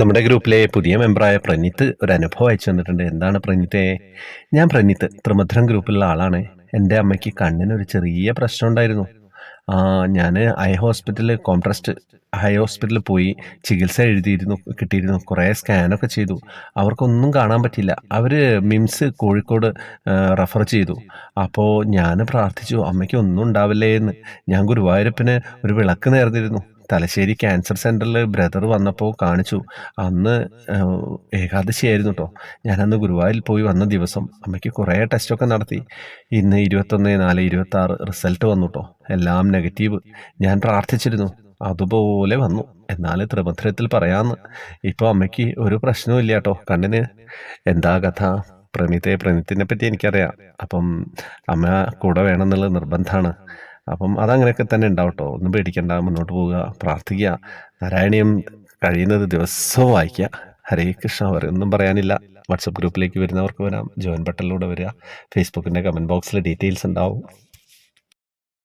നമ്മുടെ ഗ്രൂപ്പിലെ പുതിയ മെമ്പറായ പ്രനീത്ത് ഒരു അനുഭവം അയച്ചു തന്നിട്ടുണ്ട്. എന്താണ് പ്രനീത്തേ? ഞാൻ പ്രനീത്ത്, ത്രിമധുരം ഗ്രൂപ്പിലുള്ള ആളാണ്. എൻ്റെ അമ്മയ്ക്ക് കണ്ണിനൊരു ചെറിയ പ്രശ്നം ഉണ്ടായിരുന്നു. ഞാൻ ഐ ഹോസ്പിറ്റലിൽ കോംട്രസ്റ്റ് ഹൈ ഹോസ്പിറ്റലിൽ പോയി ചികിത്സ കിട്ടിയിരുന്നു. കുറേ സ്കാനൊക്കെ ചെയ്തു. അവർക്കൊന്നും കാണാൻ പറ്റിയില്ല. അവർ മിംസ് കോഴിക്കോട് റെഫർ ചെയ്തു. അപ്പോൾ ഞാൻ പ്രാർത്ഥിച്ചു, അമ്മയ്ക്ക് ഒന്നും ഉണ്ടാവില്ലേ എന്ന്. ഞാൻ ഗുരുവായൂരപ്പന് ഒരു വിളക്ക് നേർന്നിരുന്നു. തലശ്ശേരി ക്യാൻസർ സെൻ്ററിൽ ബ്രദർ വന്നപ്പോൾ കാണിച്ചു. അന്ന് ഏകാദശിയായിരുന്നു കേട്ടോ. ഞാനന്ന് ഗുരുവായൂരിൽ പോയി വന്ന ദിവസം അമ്മയ്ക്ക് കുറേ ടെസ്റ്റൊക്കെ നടത്തി. ഇന്ന് 21/4/26 റിസൾട്ട് വന്നു കേട്ടോ. എല്ലാം നെഗറ്റീവ്. ഞാൻ പ്രാർത്ഥിച്ചിരുന്നു, അതുപോലെ വന്നു. എന്നാൽ ത്രിമധുരത്തിൽ പറയാമെന്ന്. ഇപ്പോൾ അമ്മയ്ക്ക് ഒരു പ്രശ്നവും ഇല്ല കേട്ടോ കണ്ണിന്. എന്താ കഥ? പ്രണീത്തിനെ പറ്റി എനിക്കറിയാം. അപ്പം അമ്മ കൂടെ വേണമെന്നുള്ളത് നിർബന്ധമാണ്. അപ്പം അതങ്ങനെയൊക്കെ തന്നെ ഉണ്ടാവും കേട്ടോ. ഒന്നും പേടിക്കണ്ട, മുന്നോട്ട് പോവുക, പ്രാർത്ഥിക്കുക, നാരായണീയം കഴിയുന്നത് ദിവസവും വായിക്കുക. ഹരേ കൃഷ്ണ. ഒന്നും പറയാനില്ല. വാട്സപ്പ് ഗ്രൂപ്പിലേക്ക് വരുന്നവർക്ക് വരാം, ജോയിൻ ബട്ടണിലൂടെ വരിക. ഫേസ്ബുക്കിൻ്റെ കമൻറ്റ് ബോക്സിൽ ഡീറ്റെയിൽസ് ഉണ്ടാവും.